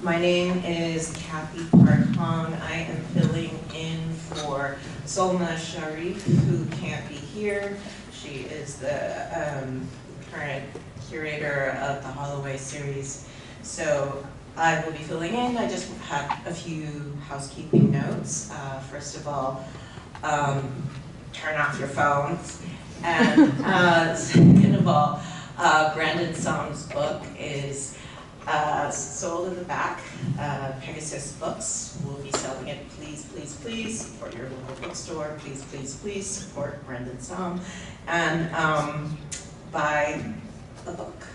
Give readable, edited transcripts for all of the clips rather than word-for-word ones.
My name is Kathy Park Hong. I am filling in for Solma Sharif, who can't be here. She is the current curator of the Holloway series. So I will be filling in. I just have a few housekeeping notes. First of all, turn off your phones. And second of all, Brandon Som's book is sold in the back. Pegasus Books will be selling it. Please, please, please support your local bookstore. Please, please, please support Brandon Som and buy a book.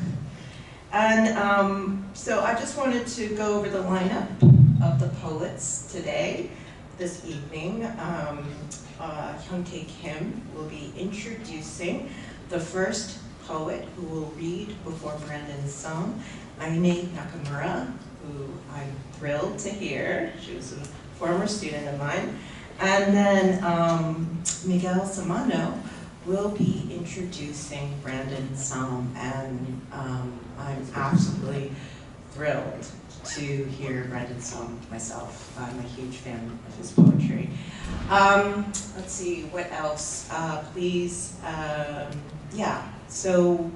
And so I just wanted to go over the lineup of the poets today, this evening. Hyung-tae Kim will be introducing the first poet who will read before Brandon Som, Aine Nakamura, who I'm thrilled to hear. She was a former student of mine. And then Miguel Samano will be introducing Brandon Som, and I'm absolutely thrilled to hear Brandon Som myself. I'm a huge fan of his poetry. Let's see, what else? So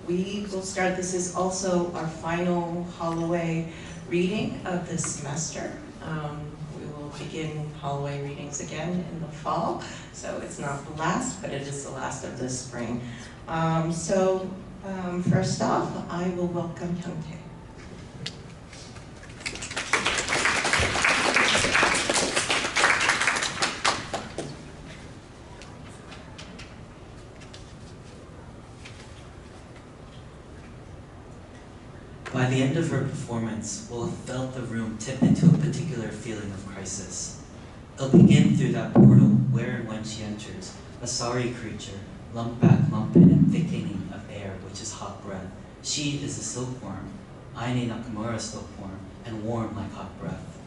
we will start. This is also our final Holloway reading of this semester. We will begin Holloway readings again in the fall, so it's not the last, but it is the last of this spring. First off, I will welcome Hyung-tae. By the end of her performance, we'll have felt the room tip into a particular feeling of crisis. It'll begin through that portal where and when she enters, a sorry creature, lump back, lump in, and thickening of air, which is hot breath. She is a silkworm, Aine Nakamura silkworm, and warm like hot breath.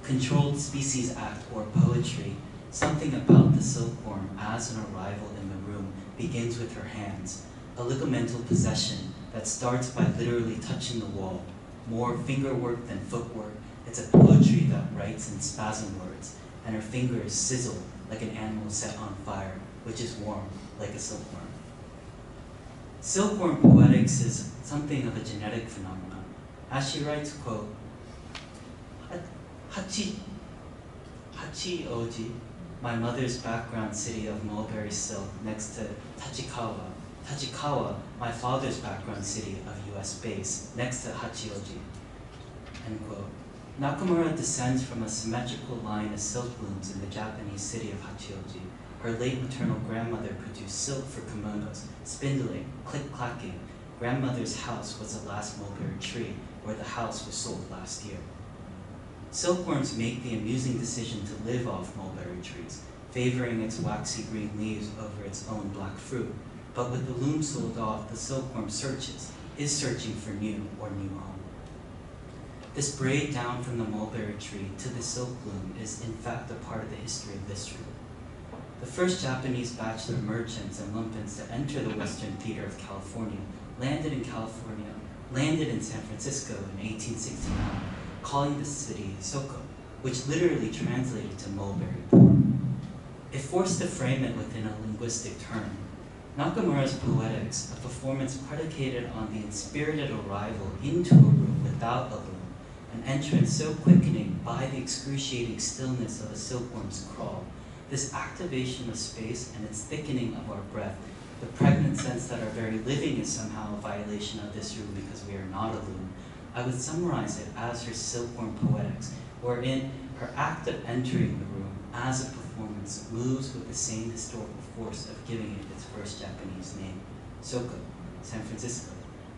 Controlled Species Act or poetry, something about the silkworm as an arrival in the room begins with her hands, a ligamental possession that starts by literally touching the wall. More finger work than footwork. It's a poetry that writes in spasm words, and her fingers sizzle like an animal set on fire, which is warm like a silkworm. Silkworm poetics is something of a genetic phenomenon. As she writes, quote, Hachioji, my mother's background city of mulberry silk next to Tachikawa, my father's background city of US base, next to Hachioji, end quote. Nakamura descends from a symmetrical line of silk looms in the Japanese city of Hachioji. Her late maternal grandmother produced silk for kimonos, spindling, click-clacking. Grandmother's house was the last mulberry tree, where the house was sold last year. Silkworms make the amusing decision to live off mulberry trees, favoring its waxy green leaves over its own black fruit. But with the loom sold off, the silkworm is searching for new home. This braid down from the mulberry tree to the silk loom is in fact a part of the history of this route. The first Japanese bachelor merchants and lumpins to enter the Western Theater of California landed in San Francisco in 1869, calling the city Soko, which literally translated to mulberry port. If forced to frame it within a linguistic term, Nakamura's poetics, a performance predicated on the inspirited arrival into a room without a loom, an entrance so quickening by the excruciating stillness of a silkworm's crawl, this activation of space and its thickening of our breath, the pregnant sense that our very living is somehow a violation of this room because we are not a loom, I would summarize it as her silkworm poetics, wherein her act of entering the room as a performance moves with the same historical force of giving it its first Japanese name, Soko, San Francisco,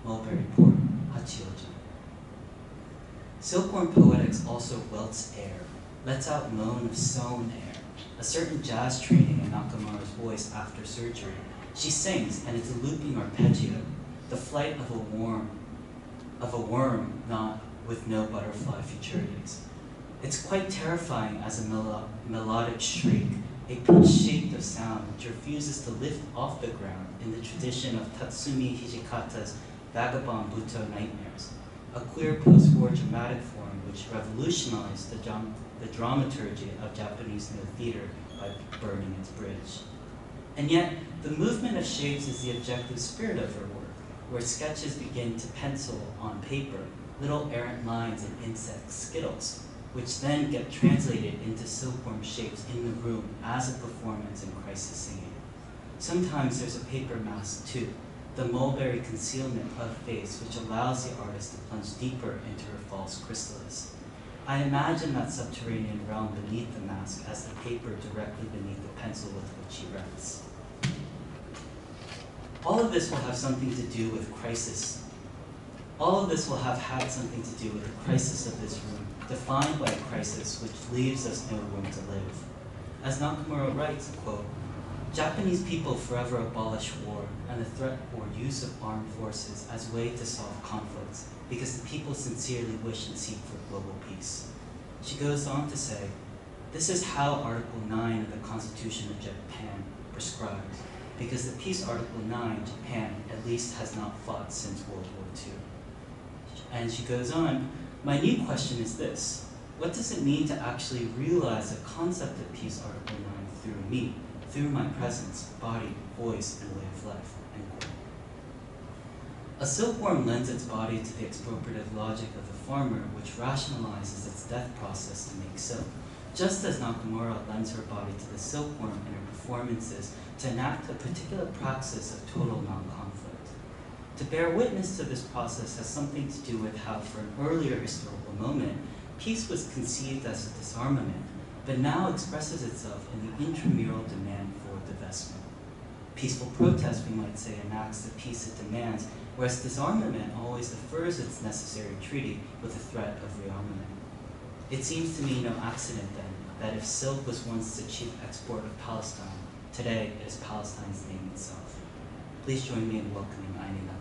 mulberry port, Hachioji. Silkworm poetics also welts air, lets out moan of sewn air, a certain jazz training in Nakamura's voice after surgery. She sings, and it's a looping arpeggio, the flight of a worm not with no butterfly futurities. It's quite terrifying as a melodic shriek, a pitch shaped of sound which refuses to lift off the ground in the tradition of Tatsumi Hijikata's Vagabond Buto Nightmares, a queer post-war dramatic form which revolutionized the dramaturgy of Japanese Noh theater by burning its bridge. And yet, the movement of shapes is the objective spirit of her work, where sketches begin to pencil on paper little errant lines and insect skittles, which then get translated into silkworm shapes in the room as a performance in crisis singing. Sometimes there's a paper mask too, the mulberry concealment of face, which allows the artist to plunge deeper into her false chrysalis. I imagine that subterranean realm beneath the mask as the paper directly beneath the pencil with which she writes. All of this will have something to do with crisis. All of this will have had something to do with the crisis of this room, defined by a crisis which leaves us no room to live. As Nakamura writes, quote, "Japanese people forever abolish war and the threat or use of armed forces as way to solve conflicts because the people sincerely wish and seek for global peace." She goes on to say, "This is how Article 9 of the Constitution of Japan prescribes, because the Peace Article 9, Japan at least has not fought since World War II." And she goes on, "My new question is this: what does it mean to actually realize the concept of Peace Article 9 through me, through my presence, body, voice, and way of life?" End quote. A silkworm lends its body to the expropriative logic of the farmer, which rationalizes its death process to make silk, just as Nakamura lends her body to the silkworm in her performances to enact a particular praxis of total non-conflict. To bear witness to this process has something to do with how, for an earlier historical moment, peace was conceived as a disarmament, but now expresses itself in the intramural demand for divestment. Peaceful protest, we might say, enacts the peace it demands, whereas disarmament always defers its necessary treaty with the threat of rearmament. It seems to me no accident, then, that if silk was once the chief export of Palestine, today it is Palestine's name itself. Please join me in welcoming Aine Nakamura.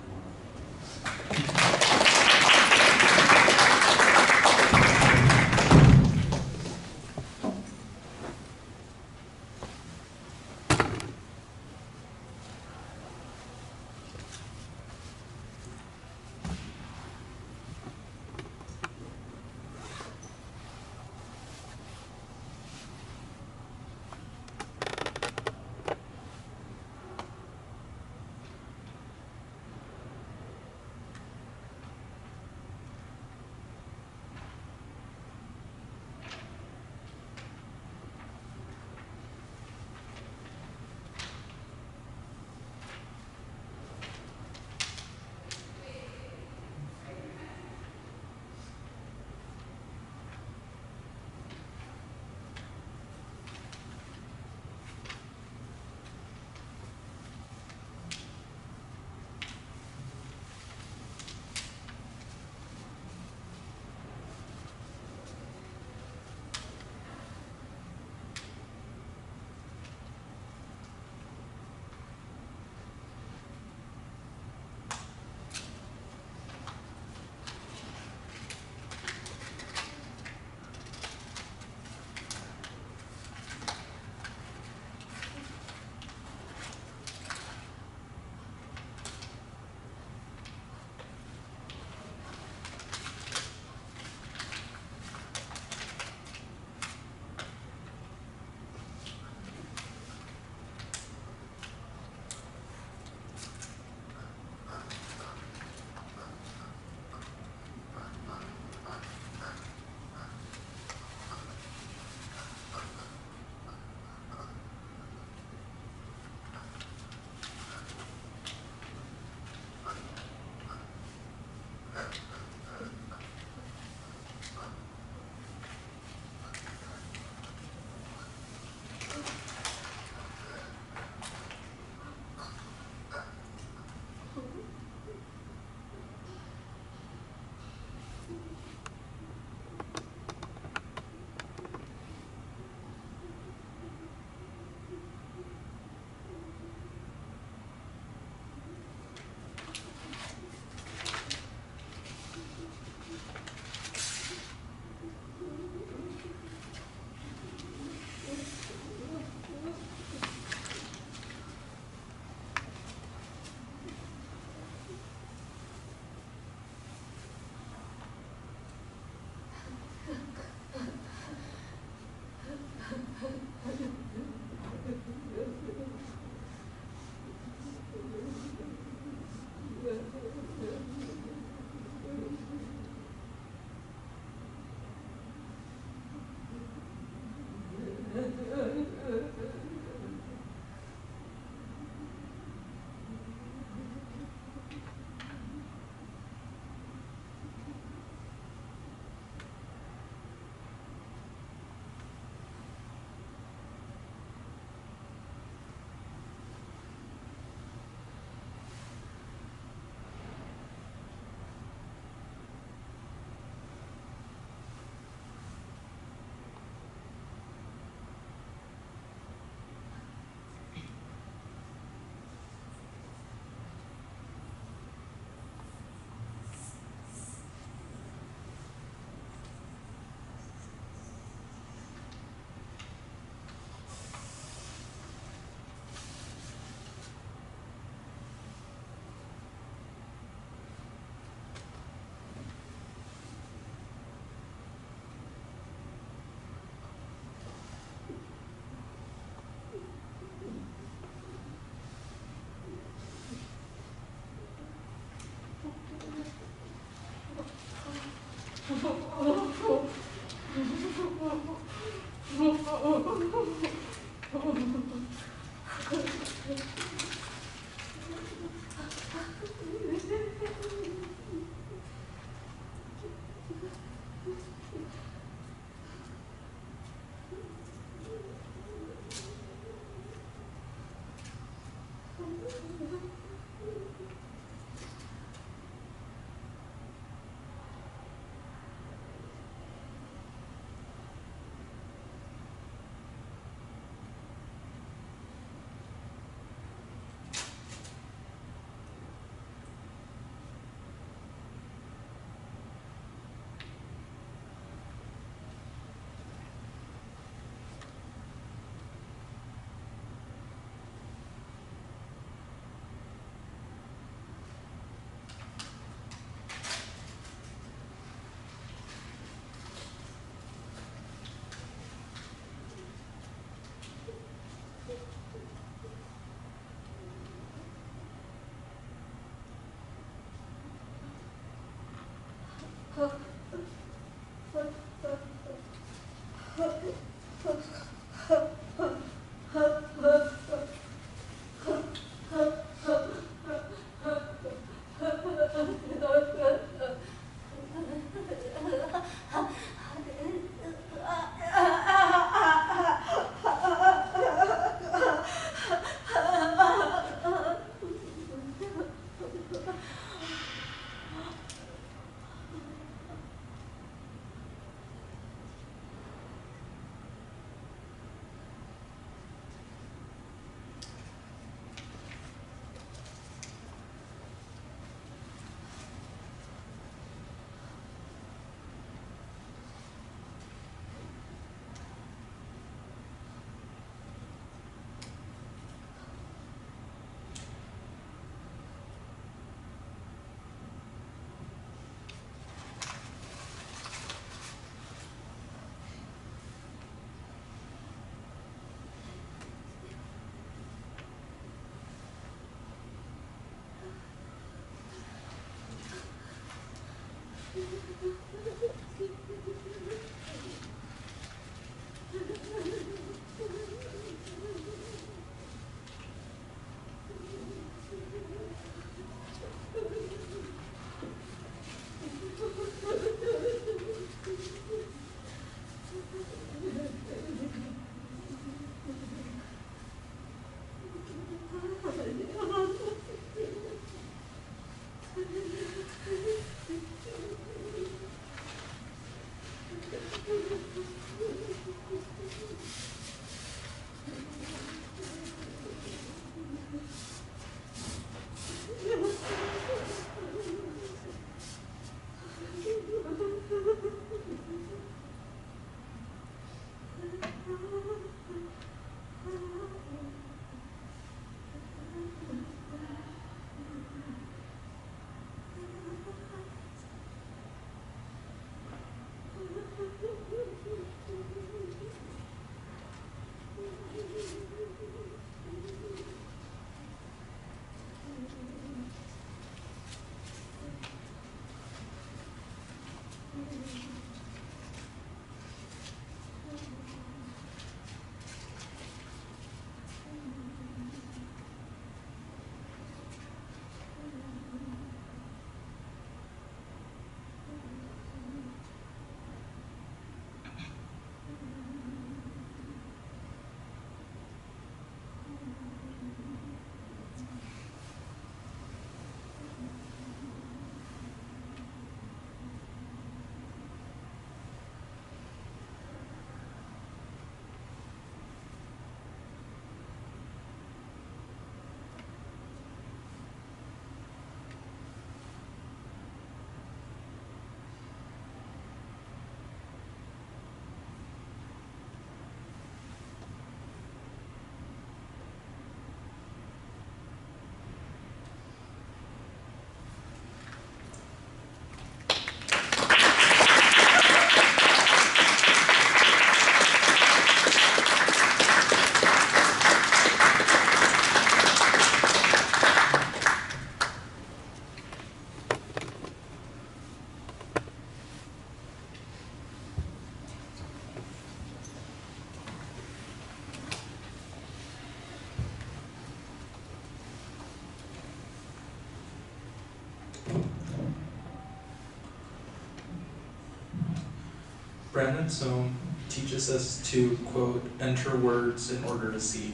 Brandon Soam teaches us to, quote, enter words in order to see.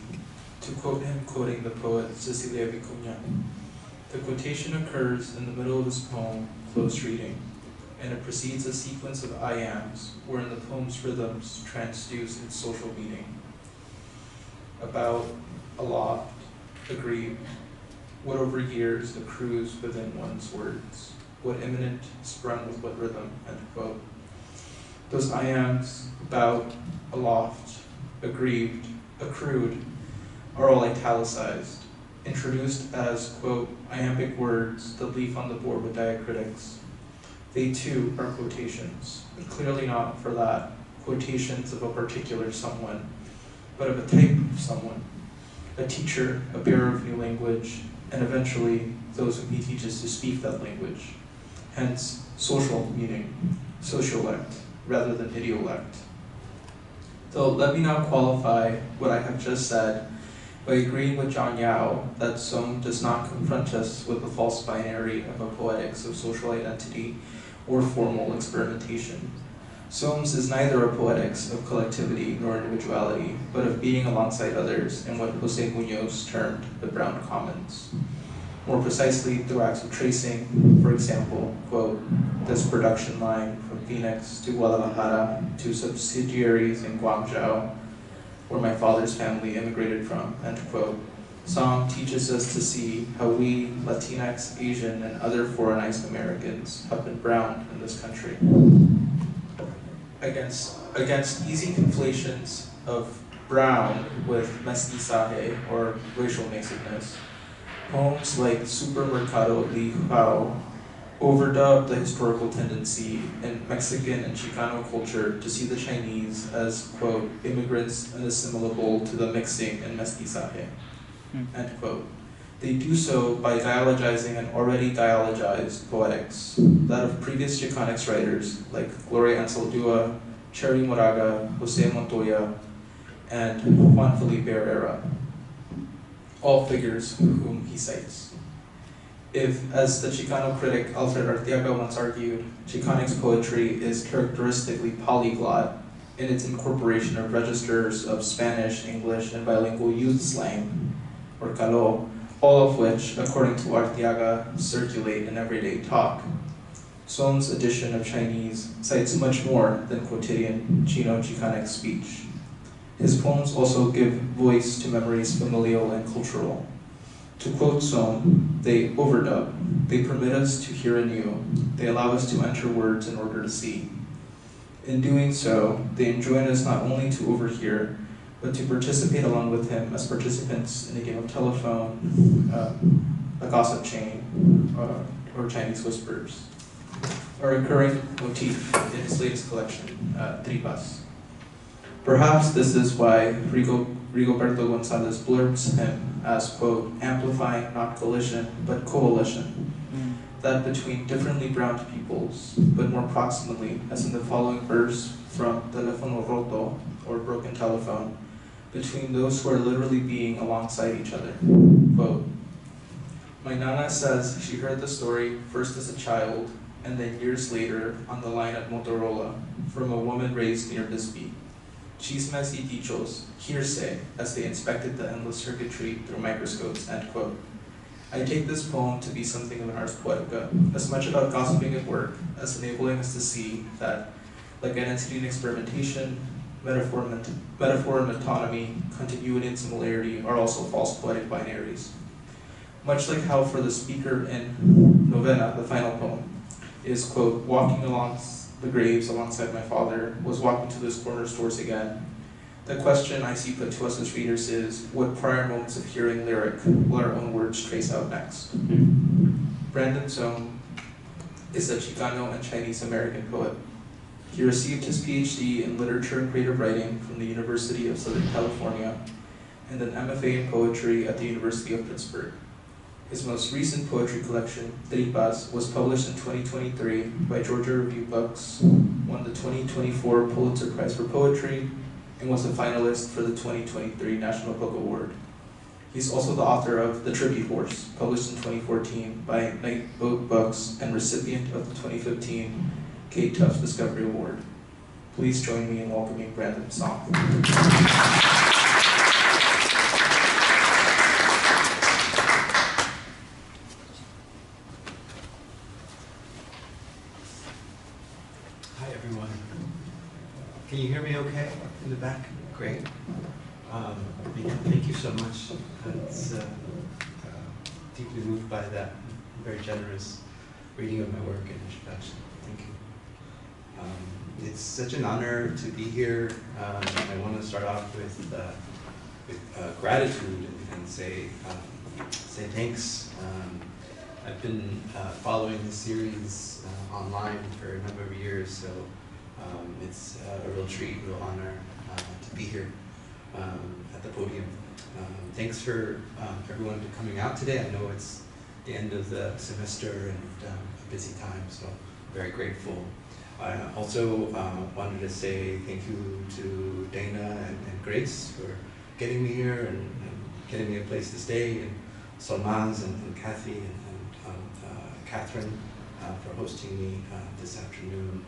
To quote him, quoting the poet Cecilia Vicuña, the quotation occurs in the middle of his poem, Close Reading, and it precedes a sequence of I ams, wherein the poem's rhythms transduce its social meaning. About, aloft, aggrieved, what over years accrues within one's words, what imminent sprung with what rhythm, end quote. Those I ams, about, aloft, aggrieved, accrued, are all italicized, introduced as, quote, iambic words that leaf on the board with diacritics. They too are quotations, but clearly not for that, quotations of a particular someone, but of a type of someone, a teacher, a bearer of new language, and eventually those whom he teaches to speak that language. Hence, social meaning, sociolect, rather than idiolect. So let me now qualify what I have just said by agreeing with John Yao that Soam does not confront us with the false binary of a poetics of social identity or formal experimentation. Soam's is neither a poetics of collectivity nor individuality, but of being alongside others in what Jose Munoz termed the Brown Commons. More precisely, through acts of tracing, for example, quote, this production line from Phoenix to Guadalajara to subsidiaries in Guangzhou, where my father's family immigrated from, end quote. Soam teaches us to see how we, Latinx, Asian, and other foreignized Americans have been browned in this country. Against easy conflations of brown with mestizaje, or racial mixedness, poems like Supermercado Li Hao overdub the historical tendency in Mexican and Chicano culture to see the Chinese as, quote, immigrants unassimilable to the mixing and mestizaje, end quote. They do so by dialogizing an already dialogized poetics, that of previous Chicanics writers like Gloria Ansaldúa, Cherry Moraga, Jose Montoya, and Juan Felipe Herrera, all figures whom he cites. If, as the Chicano critic Alfred Arteaga once argued, Chicanics poetry is characteristically polyglot in its incorporation of registers of Spanish, English, and bilingual youth slang, or caló, all of which, according to Arteaga, circulate in everyday talk. Som's edition of Chinese cites much more than quotidian Chino-Chicanic speech. His poems also give voice to memories familial and cultural. To quote Som, they overdub, they permit us to hear anew, they allow us to enter words in order to see. In doing so, they enjoin us not only to overhear, but to participate along with him as participants in a game of telephone, a gossip chain, or Chinese whispers. A recurring motif in his latest collection, Tripas. Perhaps this is why Rigoberto Gonzalez blurbs him as, quote, amplifying not collision, but coalition, that between differently browned peoples, but more proximately, as in the following verse from Telefono Roto, or Broken Telephone, between those who are literally being alongside each other. Quote, my nana says she heard the story first as a child, and then years later on the line at Motorola, from a woman raised near Bisbee. Chismes y dichos, hearsay, as they inspected the endless circuitry through microscopes, end quote. I take this poem to be something of an ars poetica, as much about gossiping at work as enabling us to see that, like identity and experimentation, metaphor and metonymy, continuity and similarity are also false poetic binaries. Much like how for the speaker in Novena, the final poem, is, quote, walking along the graves alongside my father, was walking to those corner stores again. The question I see put to us as readers is, what prior moments of hearing lyric will our own words trace out next? Brandon Som is a Chicano and Chinese American poet. He received his PhD in literature and creative writing from the University of Southern California and an MFA in poetry at the University of Pittsburgh. His most recent poetry collection, Tripas, was published in 2023 by Georgia Review Books, won the 2024 Pulitzer Prize for Poetry, and was a finalist for the 2023 National Book Award. He's also the author of The Tribute Horse, published in 2014 by Night Boat Books and recipient of the 2015 Kate Tufts Discovery Award. Please join me in welcoming Brandon Som. Hi, everyone. Can you hear me okay in the back? Great. Thank you so much. It's deeply moved by that very generous reading of my work and introduction. Thank you. It's such an honor to be here. I want to start off with gratitude and say thanks. I've been following this series online for a number of years, so it's a real treat, real honor to be here at the podium. Thanks for everyone for coming out today. I know it's the end of the semester and a busy time, so I'm very grateful. I also wanted to say thank you to Dana and Grace for getting me here and getting me a place to stay, and Solmaz and Kathy and Catherine for hosting me this afternoon.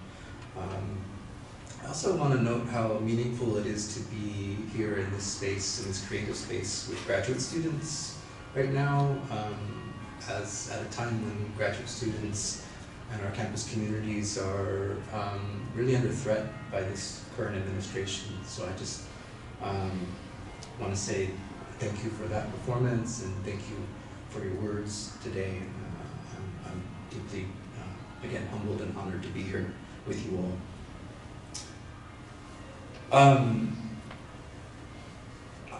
I also want to note how meaningful it is to be here in this space, in this creative space with graduate students right now, as at a time when graduate students and our campus communities are really under threat by this current administration. So I just want to say thank you for that performance and thank you for your words today. I'm deeply, again, humbled and honored to be here with you all.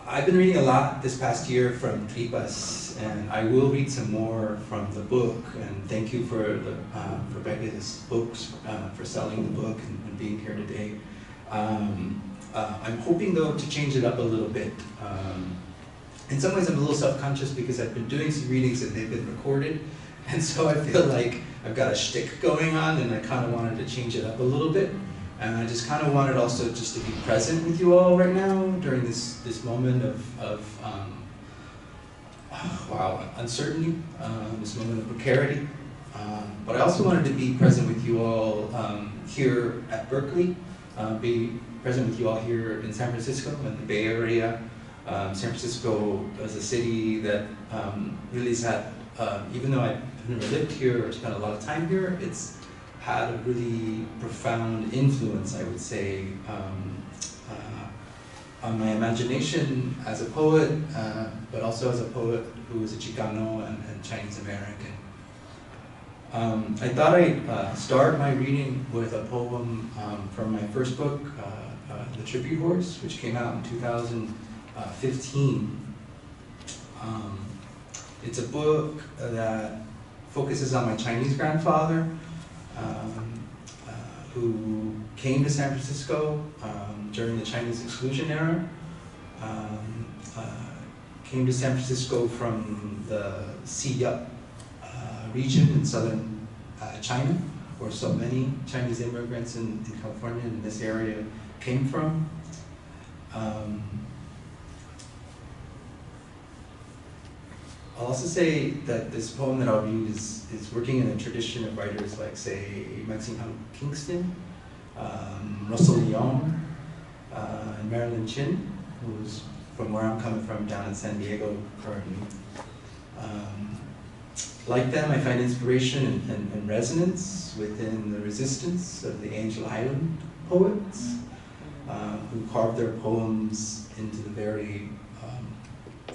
I've been reading a lot this past year from Tripas, and I will read some more from the book. And thank you for Becca's books, for selling the book and being here today. I'm hoping though to change it up a little bit. In some ways I'm a little self-conscious because I've been doing some readings and they've been recorded, and so I feel like I've got a shtick going on and I kind of wanted to change it up a little bit. And I just kind of wanted also just to be present with you all right now during this moment of uncertainty, this moment of precarity. But I also wanted to be present with you all here at Berkeley, be present with you all here in San Francisco, in the Bay Area. San Francisco is a city that really has had, even though I've never lived here or spent a lot of time here, it's had a really profound influence, I would say, on my imagination as a poet, but also as a poet who is a Chicano and Chinese American. I thought I'd start my reading with a poem from my first book, The Tribute Horse, which came out in 2015. It's a book that focuses on my Chinese grandfather, who came to San Francisco during the Chinese exclusion era, came to San Francisco from the Xiyup region in southern China, where so many Chinese immigrants in California in this area came from. I'll also say that this poem that I'll read is working in a tradition of writers like, say, Maxine Hong Kingston, Russell Young, and Marilyn Chin, who's from where I'm coming from down in San Diego currently. Like them, I find inspiration and resonance within the resistance of the Angel Island poets, who carved their poems into the very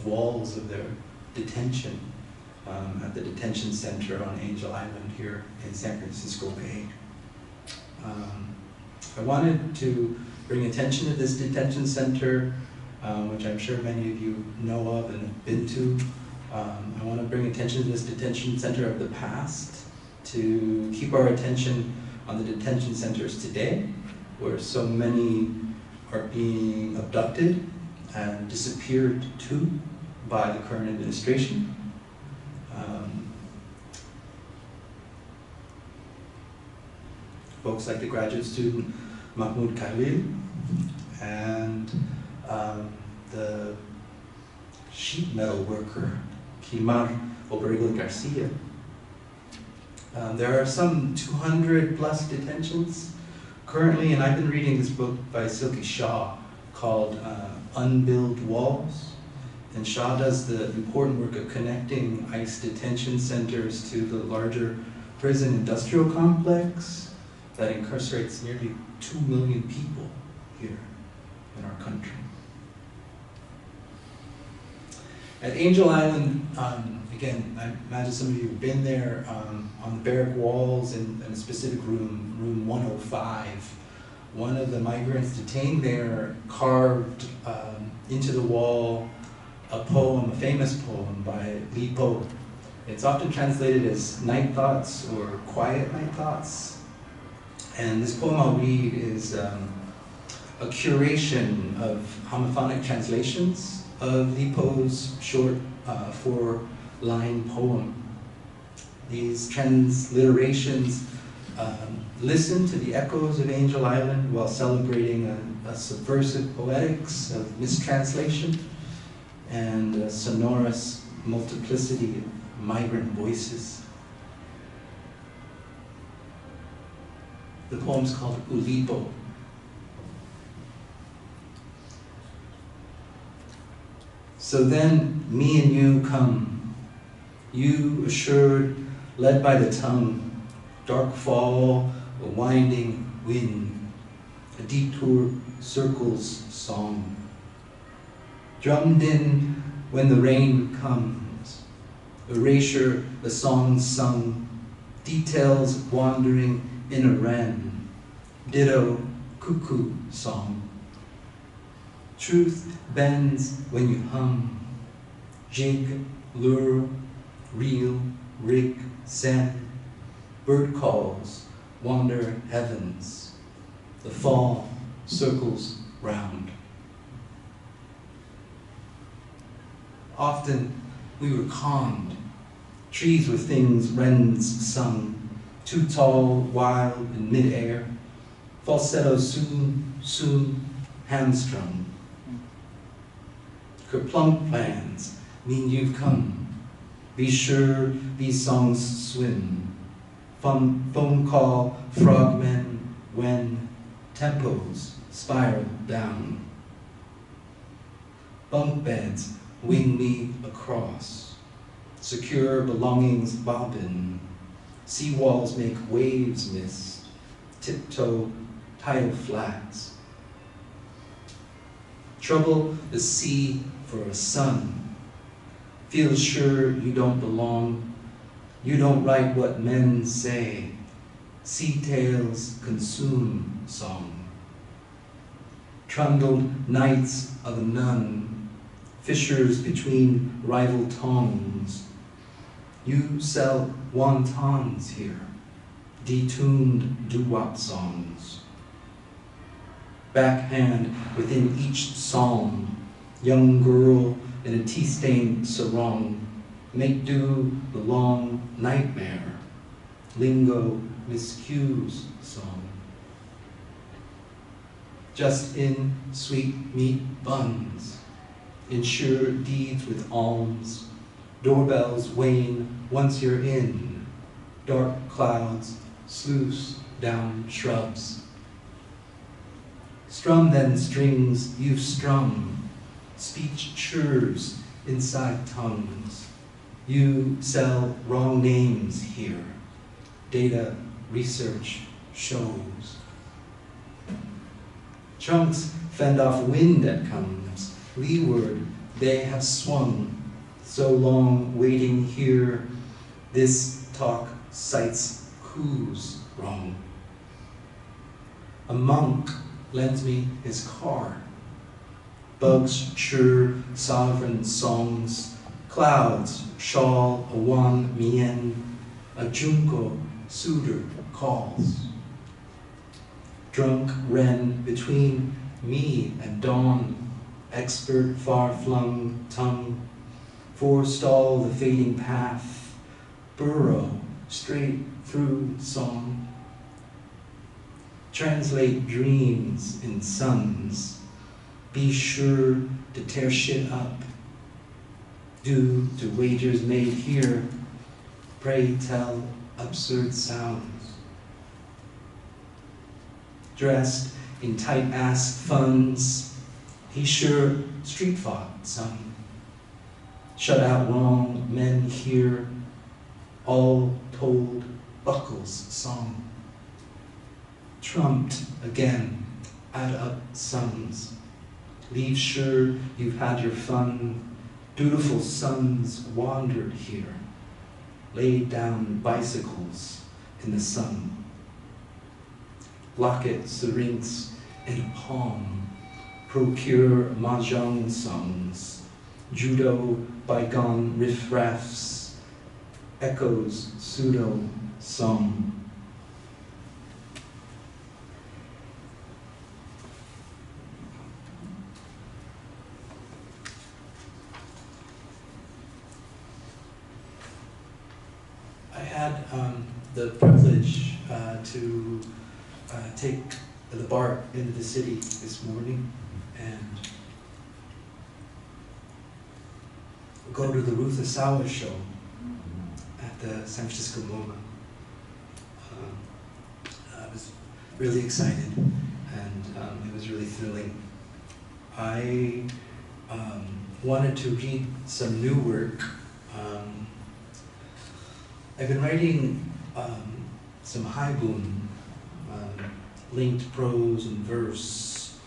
walls of their detention at the detention center on Angel Island here in San Francisco Bay. I wanted to bring attention to this detention center, which I'm sure many of you know of and have been to. I want to bring attention to this detention center of the past, to keep our attention on the detention centers today, where so many are being abducted and disappeared to by the current administration. Folks like the graduate student Mahmoud Khalil and the sheet metal worker Kimar Obregón Garcia. There are some 200 plus detentions currently, and I've been reading this book by Silky Shaw called Unbuilt Walls. And Shaw does the important work of connecting ICE detention centers to the larger prison industrial complex that incarcerates nearly 2 million people here in our country. At Angel Island, again, I imagine some of you have been there, on the barrack walls in a specific room, room 105. One of the migrants detained there carved into the wall a poem, a famous poem by Li Po. It's often translated as Night Thoughts or Quiet Night Thoughts. And this poem I'll read is a curation of homophonic translations of Li Po's short 4-line poem. These transliterations listen to the echoes of Angel Island while celebrating a subversive poetics of mistranslation and a sonorous multiplicity of migrant voices. The poem's called Ulipo. So then me and you come, you assured, led by the tongue, dark fall, a winding wind, a detour circles song. Drummed in when the rain comes, erasure the song sung, details wandering in a wren, ditto cuckoo song. Truth bends when you hum, jig, lure, reel, rig, send, bird calls, wander heavens, the fall circles round. Often we were calmed. Trees were things wrens sung, too tall, wild, in midair. Falsetto soon, soon, hamstrung. Kerplunk plans mean you've come. Be sure these songs swim. Phone call frogmen when tempos spiral down. Bunk beds wing me across. Secure belongings bobbin. Seawalls make waves mist. Tiptoe tidal flats. Trouble the sea for a sun. Feel sure you don't belong. You don't write what men say. Sea tales consume song. Trundled nights of a nun. Fissures between rival tongues. You sell wontons here. Detuned doo-wop songs. Backhand within each psalm. Young girl in a tea-stained sarong. Make do the long nightmare. Lingo miscues song. Just in sweet meat buns. Ensure deeds with alms. Doorbells wane once you're in. Dark clouds sluice down shrubs. Strum then strings you've strung. Speech churrs inside tongues. You sell wrong names here. Data research shows. Trunks fend off wind that comes. Leeward they have swung. So long waiting here. This talk cites who's wrong. A monk lends me his car. Bugs chirr sovereign songs. Clouds shawl a wan mien. A junco suitor calls. Drunk wren between me and dawn. Expert far-flung tongue. Forestall the fading path. Burrow straight through song. Translate dreams in suns. Be sure to tear shit up. Due to wagers made here, pray tell absurd sounds. Dressed in tight-ass funds, he sure street fought some. Shut out wrong men here, all told Buckles' song. Trumped again, add up sums. Leave sure you've had your fun. Dutiful sons wandered here, laid down bicycles in the sun. Locket syrinx in a palm, procure mahjong songs. Judo bygone riffraffs, echoes pseudo song. I had the privilege to take the BART into the city this morning and go to the Ruth Asawa show at the San Francisco MoMA. I was really excited and it was really thrilling. I wanted to read some new work. I've been writing some haibun, linked prose and verse.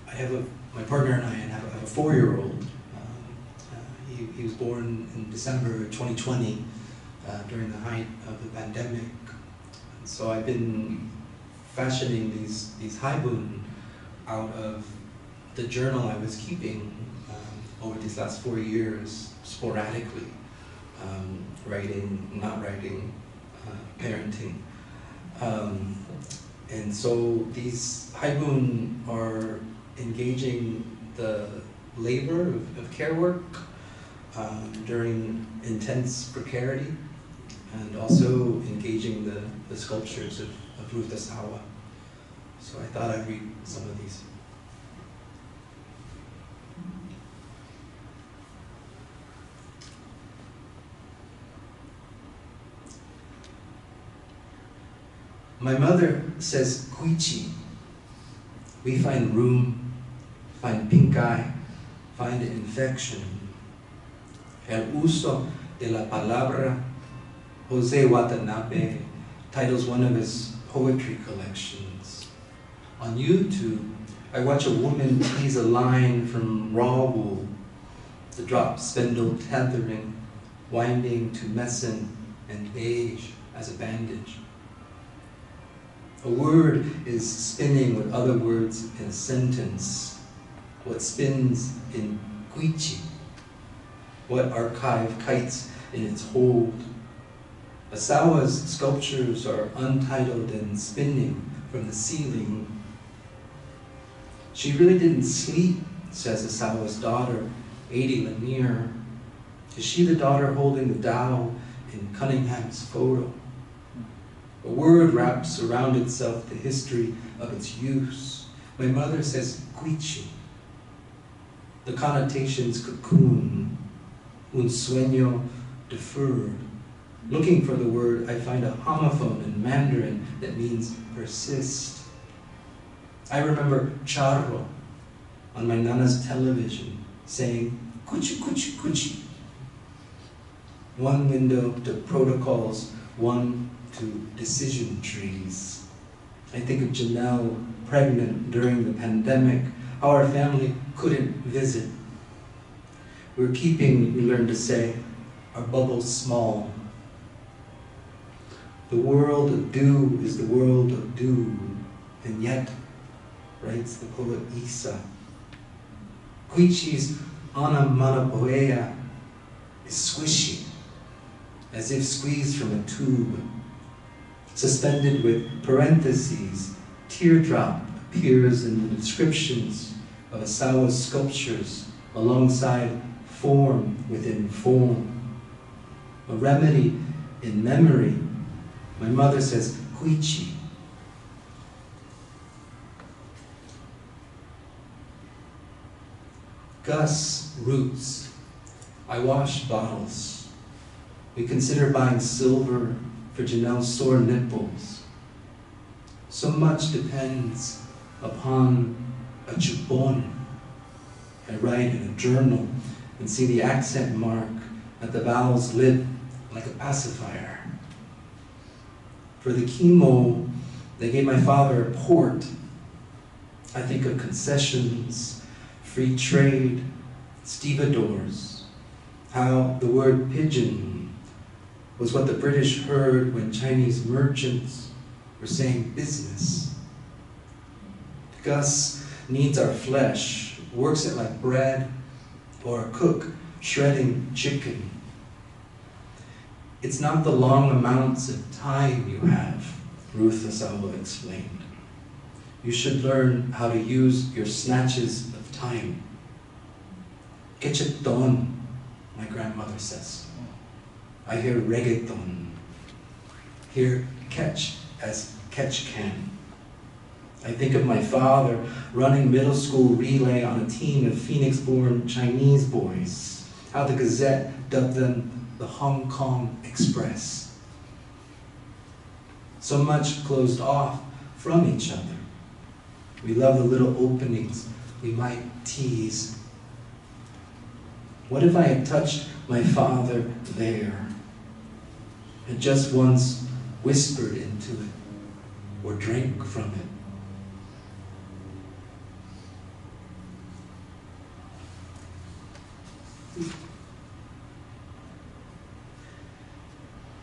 I have my partner and I have a 4-year-old. He was born in December 2020 during the height of the pandemic. And so I've been fashioning these haibun out of the journal I was keeping over these last 4 years sporadically. Writing, not writing, parenting. And so these haibun are engaging the labor, of care work during intense precarity, and also engaging the sculptures of Ruth Asawa. So I thought I'd read some of these. My mother says cuichi. We find room, find pink eye, find infection. El uso de la palabra. Jose Watanabe titles one of his poetry collections. On YouTube, I watch a woman tease a line from Raw Wool, the drop spindle tethering, winding to messin and beige as a bandage. A word is spinning with other words in a sentence. What spins in cuichi? What archive kites in its hold? Asawa's sculptures are untitled and spinning from the ceiling. She really didn't sleep, says Asawa's daughter, Adi Lanier. Is she the daughter holding the Tao in Cunningham's photo? A word wraps around itself the history of its use. My mother says cuichi. The connotations cocoon, un sueño deferred. Looking for the word, I find a homophone in Mandarin that means persist. I remember charro on my nana's television saying cuchi cuchi cuchi. One window to protocols, one to decision trees. I think of Janelle, pregnant during the pandemic, how our family couldn't visit. We're keeping, we learned to say, our bubble small. The world of do is the world of do, and yet, writes the poet Isa, Cuichi's onomatopoeia is squishy, as if squeezed from a tube. Suspended with parentheses, teardrop appears in the descriptions of Asawa's sculptures alongside form within form. A remedy in memory. My mother says, cuichi. Gus roots. I wash bottles. We consider buying silver for Janelle's sore nipples. So much depends upon a chupon. I write in a journal and see the accent mark at the vowel's lip like a pacifier. For the chemo, they gave my father a port. I think of concessions, free trade, stevedores, how the word pigeon was what the British heard when Chinese merchants were saying business. Gus needs our flesh, works it like bread, or a cook shredding chicken. It's not the long amounts of time you have, Ruth Asawa explained. You should learn how to use your snatches of time. Quechetón, my grandmother says. I hear reggaeton. Hear catch as catch can. I think of my father running middle school relay on a team of Phoenix-born Chinese boys, how the Gazette dubbed them the Hong Kong Express. So much closed off from each other. We love the little openings we might tease. What if I had touched my father there, and just once whispered into it, or drank from it?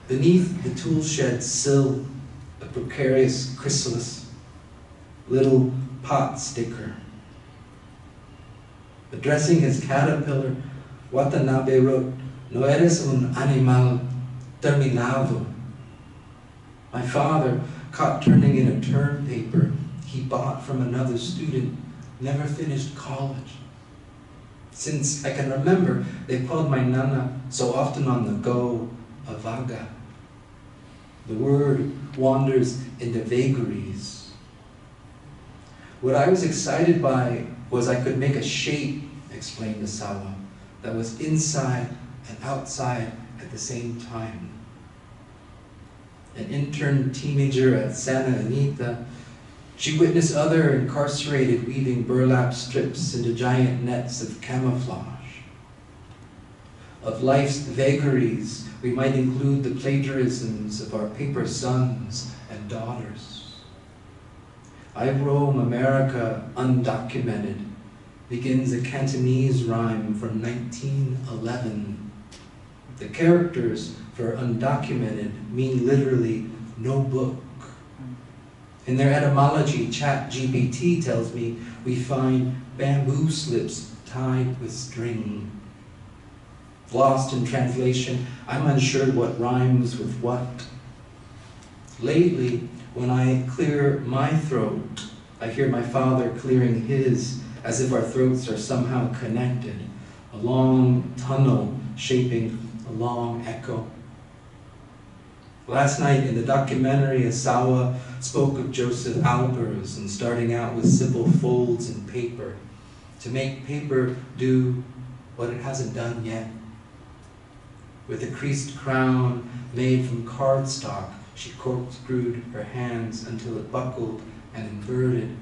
Beneath the tool shed sill, a precarious chrysalis, little pot sticker. Addressing his caterpillar, Watanabe wrote, "No eres un animal terminado." My father, caught turning in a term paper he bought from another student, never finished college. Since I can remember, they called my nana so often on the go, avaga. The word wanders into vagaries. What I was excited by was I could make a shape, explained Asawa, that was inside and outside at the same time. An intern teenager at Santa Anita, she witnessed other incarcerated weaving burlap strips into giant nets of camouflage. Of life's vagaries, we might include the plagiarisms of our paper sons and daughters. I roam America undocumented begins a Cantonese rhyme from 1911. The characters for undocumented mean literally no book. In their etymology, ChatGPT tells me we find bamboo slips tied with string. Lost in translation, I'm unsure what rhymes with what. Lately, when I clear my throat, I hear my father clearing his, as if our throats are somehow connected, a long tunnel shaping a long echo. Last night in the documentary, Asawa spoke of Joseph Albers and starting out with simple folds in paper, to make paper do what it hasn't done yet. With a creased crown made from cardstock, she corkscrewed her hands until it buckled and inverted.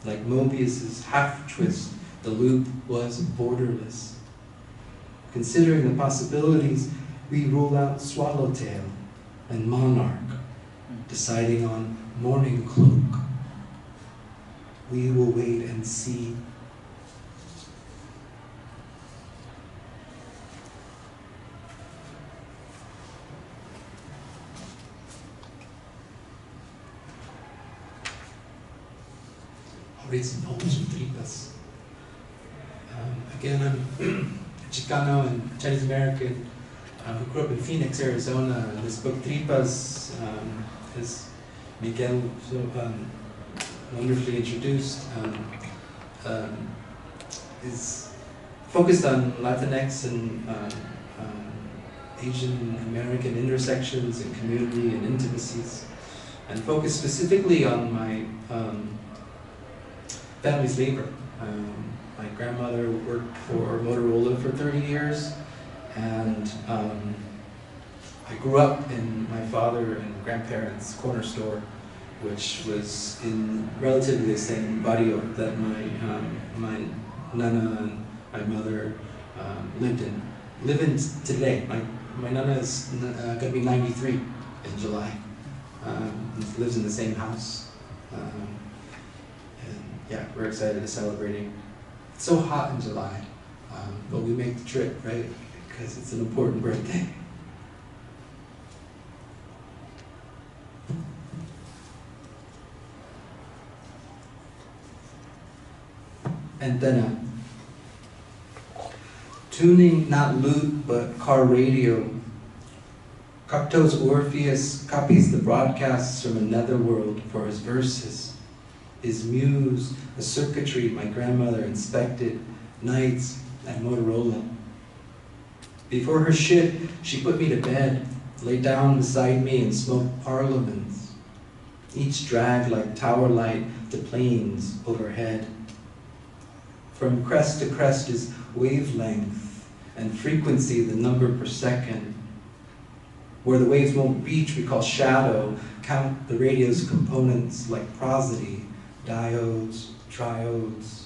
Like Mobius's half-twist, the loop was borderless. Considering the possibilities, we rule out swallowtail and monarch, deciding on morning cloak. We will wait and see. I'll read some poems from Tripas. Again, I'm Chicano and Chinese American who grew up in Phoenix, Arizona. This book, Tripas, as Miguel so wonderfully introduced, is focused on Latinx and Asian American intersections and community and intimacies, and focused specifically on my family's labor. My grandmother worked for Motorola for 30 years, and I grew up in my father and grandparents' corner store, which was in relatively the same barrio that my nana and my mother lived in today. My nana is going to be 93 in July. Lives in the same house. And yeah, we're excited to celebrating. It's so hot in July, but we make the trip, right? Because it's an important birthday. Antenna. Tuning not lute but car radio. Cocteau's Orpheus copies the broadcasts from a netherworld for his verses. His muse, a circuitry my grandmother inspected nights at Motorola. Before her shift, she put me to bed, lay down beside me and smoked parliaments. Each dragged like tower light to planes overhead. From crest to crest is wavelength, and frequency the number per second. Where the waves won't reach, we call shadow, count the radio's components like prosody, diodes, triodes,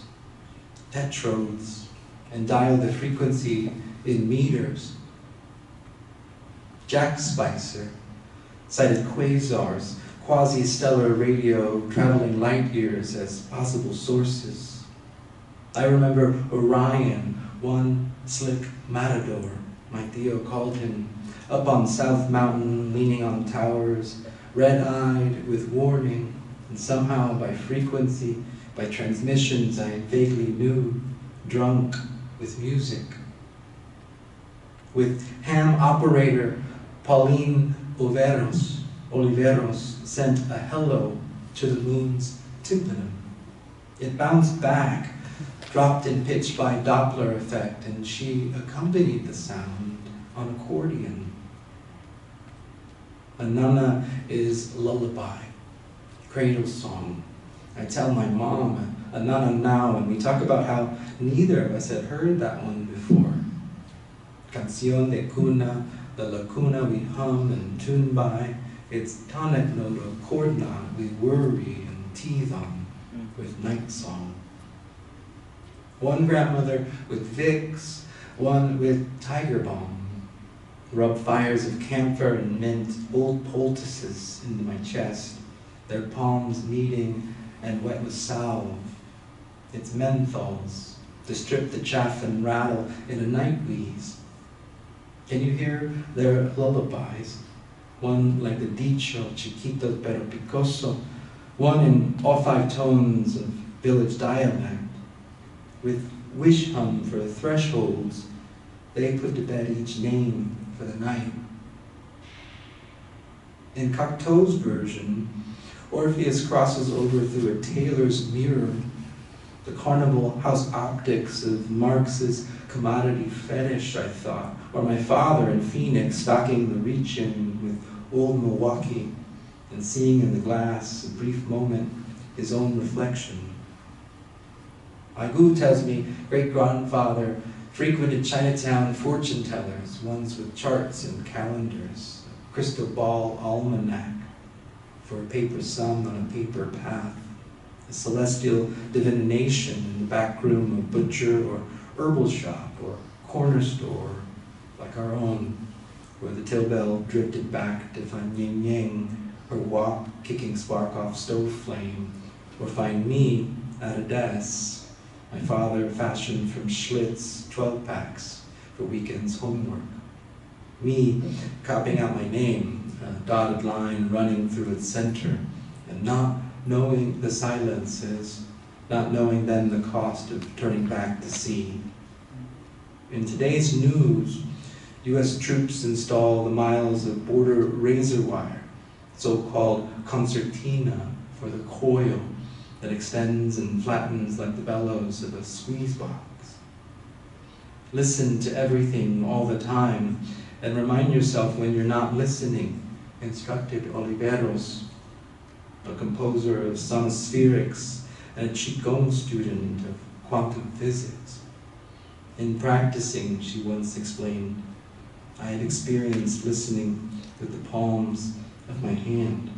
tetrodes, and dial the frequency in meters. Jack Spicer cited quasars, quasi-stellar radio traveling light years as possible sources. I remember Orion, one slick matador, my Theo called him, up on South Mountain, leaning on towers, red-eyed with warning, and somehow by frequency, by transmissions I vaguely knew, drunk with music. With ham operator Pauline Oliveros sent a hello to the moon's tympanum. It bounced back, dropped in pitch by Doppler effect, and she accompanied the sound on accordion. A nana is lullaby, cradle song. I tell my mom a nana now, and we talk about how neither of us had heard that one before. Canción de cuna, the lacuna we hum and tune by. It's tonic note or chord knot we worry and tease on with night song. One grandmother with Vicks, one with Tiger Balm. Rub fires of camphor and mint, old poultices into my chest, their palms kneading and wet with salve. It's menthols to strip the chaff and rattle in a night wheeze. Can you hear their lullabies? One like the dicho, chiquito pero picoso, one in all 5 tones of village dialect. With wish hum for thresholds, they put to bed each name for the night. In Cocteau's version, Orpheus crosses over through a tailor's mirror, the carnival house optics of Marx's commodity fetish, I thought, or my father in Phoenix stocking the reach-in with old Milwaukee and seeing in the glass a brief moment his own reflection. Agu tells me great-grandfather frequented Chinatown fortune tellers, ones with charts and calendars, a crystal ball almanac for a paper sun on a paper path, a celestial divination in the back room of butcher or herbal shop or corner store like our own, where the till bell drifted back to find Ying Yang, her walk kicking spark off stove flame, or find me at a desk, my father fashioned from Schlitz 12-packs for weekends homework. Me copying out my name, a dotted line running through its center, and not knowing the silences, not knowing then the cost of turning back to see. In today's news, U.S. troops install the miles of border razor wire, so-called concertina for the coil that extends and flattens like the bellows of a squeeze box. Listen to everything all the time and remind yourself when you're not listening, instructed Oliveros, a composer of sonospherics and a Qigong student of quantum physics. In practicing, she once explained, I had experienced listening with the palms of my hand.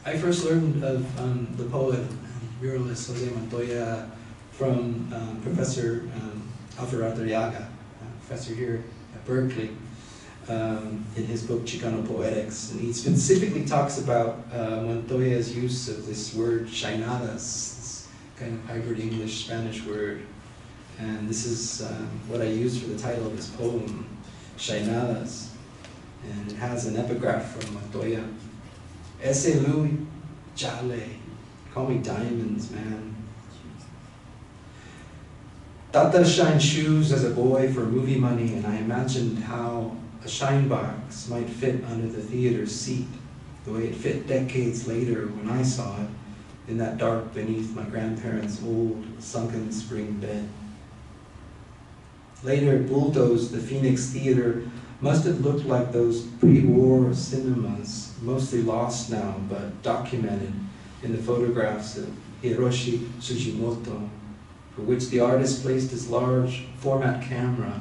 I first learned of the poet and muralist Jose Montoya from Professor Alfred Arriaga, professor here at Berkeley, in his book Chicano Poetics. And he specifically talks about Montoya's use of this word chainadas, this kind of hybrid English-Spanish word. And this is what I used for the title of this poem, Chainadas. And it has an epigraph from Montoya. Ese Louis Jale, call me Diamonds, man. Tata shined shoes as a boy for movie money, and I imagined how a shine box might fit under the theater seat, the way it fit decades later when I saw it in that dark beneath my grandparents' old sunken spring bed. Later, it bulldozed the Phoenix Theater. Must have looked like those pre-war cinemas, mostly lost now, but documented in the photographs of Hiroshi Sugimoto, for which the artist placed his large format camera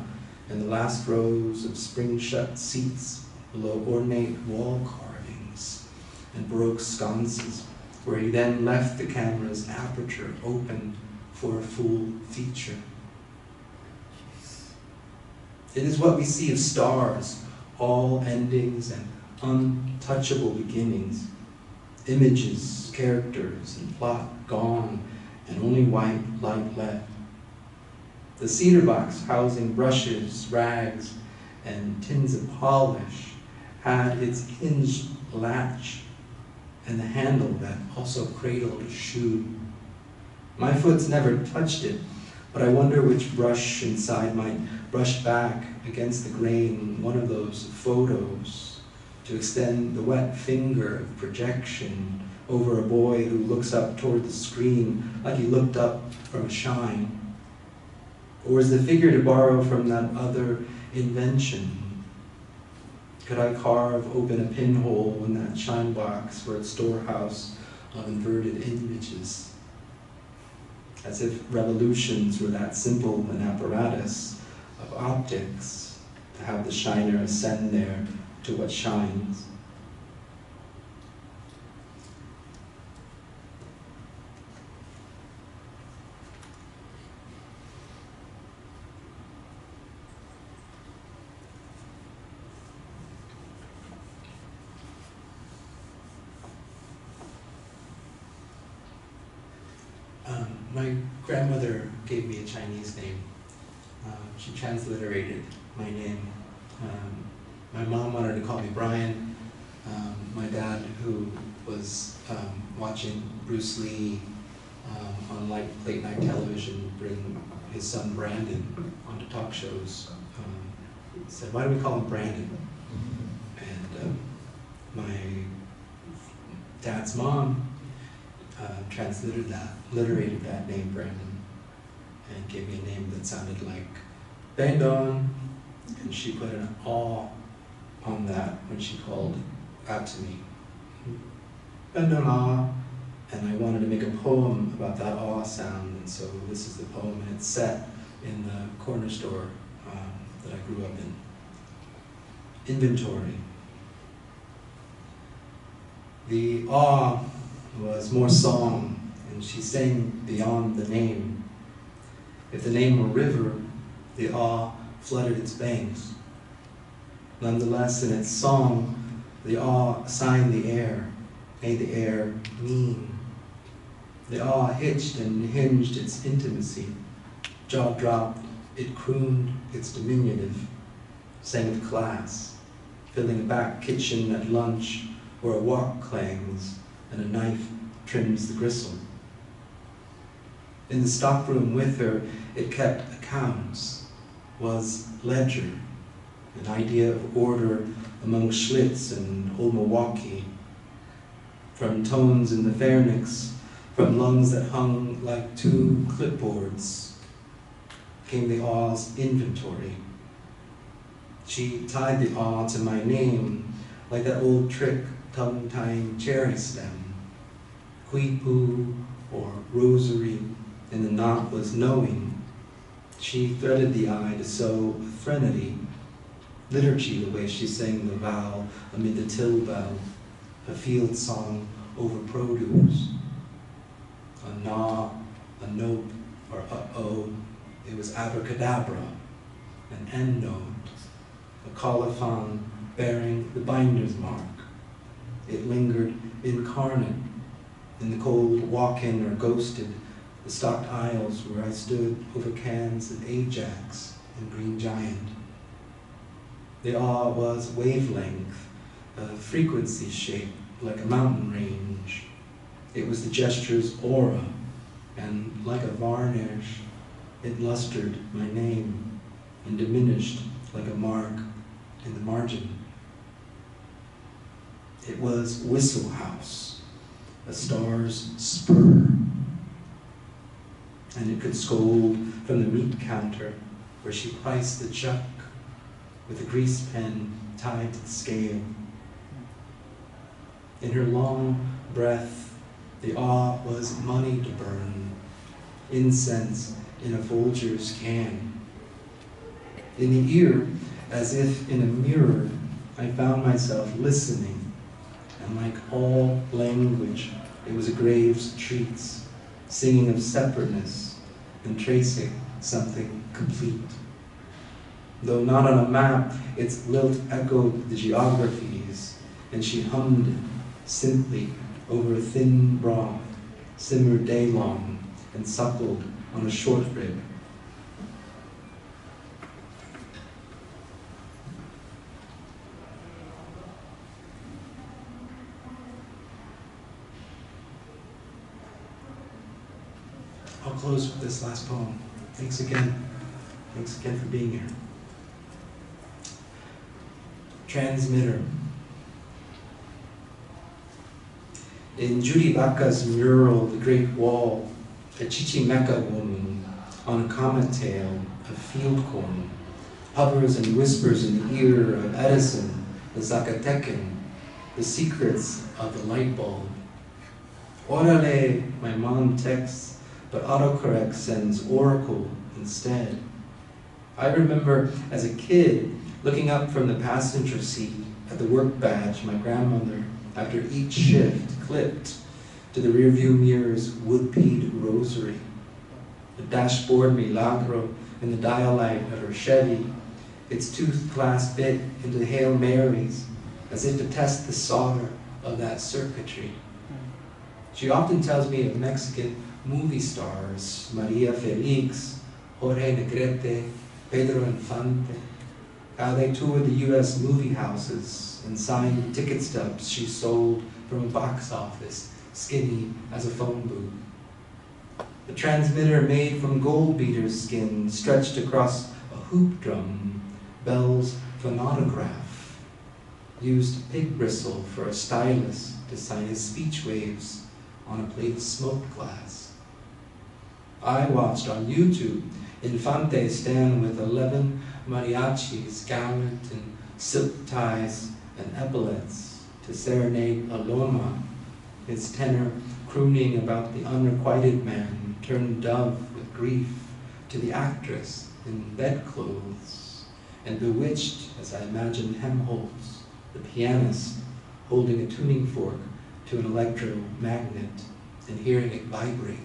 in the last rows of spring-shut seats below ornate wall carvings and Baroque sconces, where he then left the camera's aperture open for a full feature. It is what we see of stars, all endings and untouchable beginnings, images, characters, and plot gone, and only white light left. The cedar box housing brushes, rags, and tins of polish had its hinged latch and the handle that also cradled a shoe. My foot's never touched it, but I wonder which brush inside might brush back against the grain one of those photos to extend the wet finger of projection over a boy who looks up toward the screen like he looked up from a shine. Or is the figure to borrow from that other invention? Could I carve open a pinhole in that shine box for its storehouse of inverted images? As if revolutions were that simple an apparatus of optics to have the shiner ascend there to what shines. My grandmother gave me a Chinese name. She transliterated my name. My mom wanted to call me Brian. My dad, who was watching Bruce Lee on late night television, bring his son Brandon onto talk shows, said, "Why do we call him Brandon?" And my dad's mom transliterated that name, Brandon, and gave me a name that sounded like Bandon, and she put an aw on that when she called out to me. Bandon ah, and I wanted to make a poem about that aw sound, and so this is the poem, and it's set in the corner store that I grew up in. Inventory. The aw was more song, and she sang beyond the name. If the name were river, the awe flooded its banks. Nonetheless, in its song, the awe signed the air, made the air mean. The awe hitched and hinged its intimacy. Jaw dropped, it crooned its diminutive, sang of class, filling a back kitchen at lunch where a wok clangs and a knife trims the gristle. In the stockroom with her, it kept accounts, was ledger, an idea of order among Schlitz and Old Milwaukee, from tones in the pharynx, from lungs that hung like two clipboards, came the aw's inventory. She tied the aw to my name, like that old trick tongue-tying cherry stem. Quipu or rosary, and the knot was knowing. She threaded the I to sow threnody, liturgy the way she sang the vow amid the till bell, a field song over produce. A na, a nope, or uh-oh, it was abracadabra, an end note, a colophon bearing the binder's mark. It lingered incarnate in the cold walk-in or ghosted the stocked aisles where I stood over cans of Ajax and Green Giant. The awe was wavelength, a frequency shape like a mountain range. It was the gesture's aura, and like a varnish, it lustered my name and diminished like a mark in the margin. It was Whistle House, a star's spur, and it could scold from the meat counter where she priced the chuck with a grease pen tied to the scale. In her long breath, the awe was money to burn, incense in a Folgers can. In the ear, as if in a mirror, I found myself listening, and like all language, it was a grave's treats, singing of separateness and tracing something complete. Though not on a map, its lilt echoed the geographies, and she hummed simply over a thin broth, simmered day-long, and suckled on a short rib. I'll close with this last poem. Thanks again. Thanks again for being here. Transmitter. In Judy Vaca's mural, The Great Wall, a Chichimeca woman on a comet tail, a field corn, hovers and whispers in the ear of Edison, the Zacatecan, the secrets of the light bulb. Orale, my mom texts, but autocorrect sends Oracle instead. I remember as a kid looking up from the passenger seat at the work badge my grandmother, after each shift, clipped to the rearview mirror's wood-bead rosary. The dashboard Milagro in the dial light of her Chevy, its tooth glass bit into the Hail Marys, as if to test the solder of that circuitry. She often tells me of Mexican movie stars, Maria Felix, Jorge Negrete, Pedro Infante, how they toured the US movie houses and signed the ticket stubs she sold from a box office, skinny as a phone booth. The transmitter made from gold beater skin stretched across a hoop drum, Bell's phonautograph, used pig bristle for a stylus to sign his speech waves on a plate of smoked glass. I watched on YouTube Infante stand with 11 mariachis gallant in silk ties and epaulets to serenade Paloma, his tenor crooning about the unrequited man turned dove with grief to the actress in bedclothes, and bewitched as I imagined Helmholtz, the pianist, holding a tuning fork to an electromagnet and hearing it vibrate.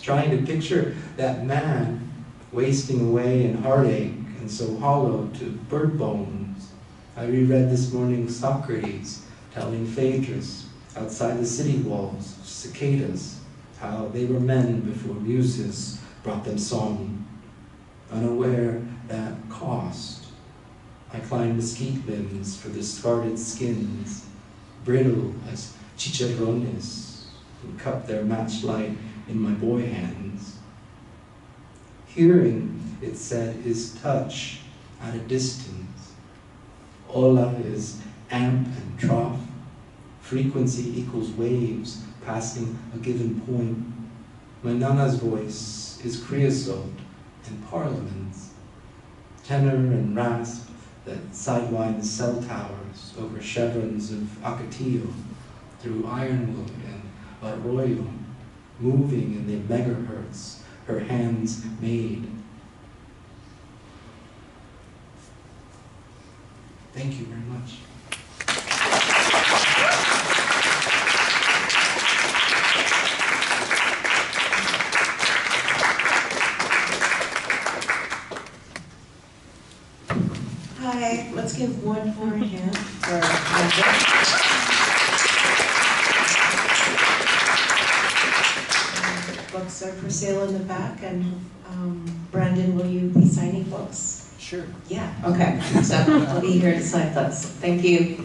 Trying to picture that man wasting away in heartache and so hollow to bird bones, I reread this morning Socrates telling Phaedrus outside the city walls of cicadas how they were men before muses brought them song. Unaware that cost, I climbed mesquite limbs for discarded skins, brittle as chicharrones, and cupped their match light in my boy hands. Hearing, it said, is touch at a distance. Ola is amp and trough. Frequency equals waves passing a given point. My nana's voice is creosote and parliaments. Tenor and rasp that sidewind cell towers over chevrons of Ocotillo, through Ironwood and Arroyo, moving in the megahertz her hands made. Thank you very much. Hi, let's give one more hand for Brandon. Books are for sale in the back, and Brandon, will you be signing books? Sure. Yeah, okay, so we'll be here to sign books. Thank you.